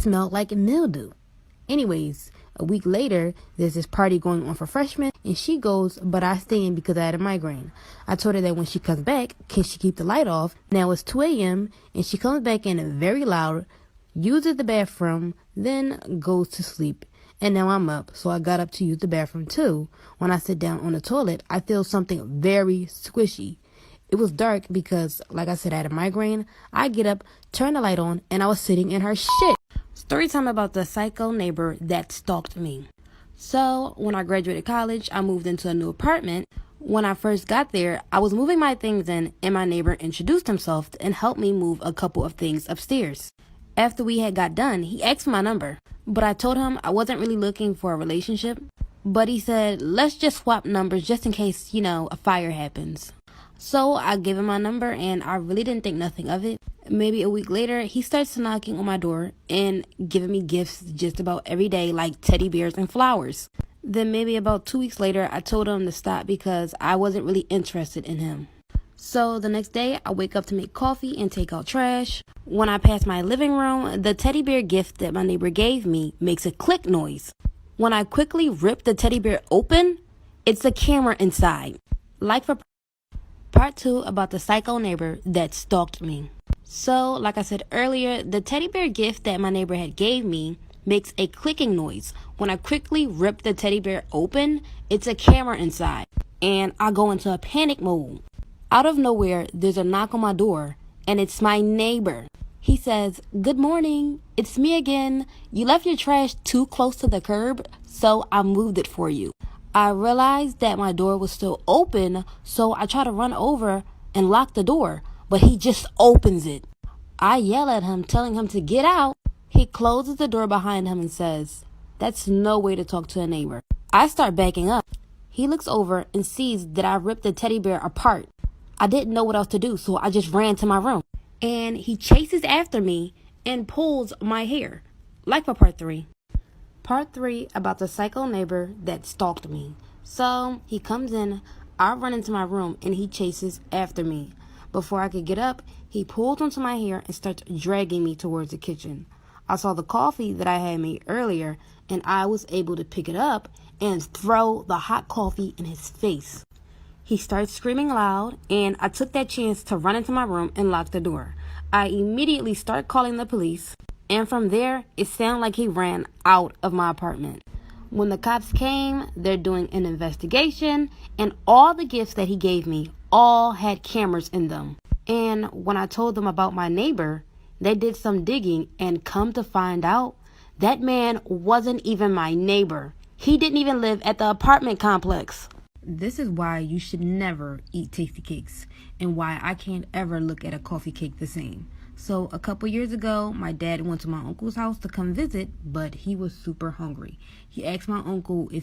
smelled like mildew. Anyways, a week later, there's this party going on for freshmen, and she goes, but I stay in because I had a migraine. I told her that when she comes back, can she keep the light off? Now it's 2 a.m., and she comes back in very loud, uses the bathroom, then goes to sleep. And now I'm up, so I got up to use the bathroom too. When I sit down on the toilet, I feel something very squishy. It was dark because, like I said, I had a migraine. I get up, turn the light on, and I was sitting in her shit. Story time about the psycho neighbor that stalked me. So, when I graduated college, I moved into a new apartment. When I first got there, I was moving my things in, and my neighbor introduced himself and helped me move a couple of things upstairs. After we had got done, he asked for my number, but I told him I wasn't really looking for a relationship. But he said, let's just swap numbers just in case, a fire happens. So I gave him my number, and I really didn't think nothing of it. Maybe a week later, he starts knocking on my door and giving me gifts just about every day, like teddy bears and flowers. Then maybe about 2 weeks later, I told him to stop because I wasn't really interested in him. So the next day, I wake up to make coffee and take out trash. When I pass my living room, the teddy bear gift that my neighbor gave me makes a click noise. When I quickly rip the teddy bear open, it's a camera inside. Like for Part 2 about the psycho neighbor that stalked me. So, like I said earlier, the teddy bear gift that my neighbor had gave me makes a clicking noise. When I quickly rip the teddy bear open, it's a camera inside, and I go into a panic mode. Out of nowhere, there's a knock on my door, and it's my neighbor. He says, "Good morning, it's me again. You left your trash too close to the curb, so I moved it for you." I realized that my door was still open, so I try to run over and lock the door, but he just opens it. I yell at him, telling him to get out. He closes the door behind him and says, "That's no way to talk to a neighbor." I start backing up. He looks over and sees that I ripped the teddy bear apart. I didn't know what else to do, so I just ran to my room. And he chases after me and pulls my hair. Like for part 3. Part 3 about the psycho neighbor that stalked me. So, he comes in, I run into my room, and he chases after me. Before I could get up, he pulls onto my hair and starts dragging me towards the kitchen. I saw the coffee that I had made earlier, and I was able to pick it up and throw the hot coffee in his face. He starts screaming loud, and I took that chance to run into my room and lock the door. I immediately start calling the police. And from there, it sounded like he ran out of my apartment. When the cops came, they're doing an investigation, and all the gifts that he gave me all had cameras in them. And when I told them about my neighbor, they did some digging, and come to find out, that man wasn't even my neighbor. He didn't even live at the apartment complex. This is why you should never eat tasty cakes, and why I can't ever look at a coffee cake the same. So a couple years ago, my dad went to my uncle's house to come visit, but he was super hungry. He asked my uncle if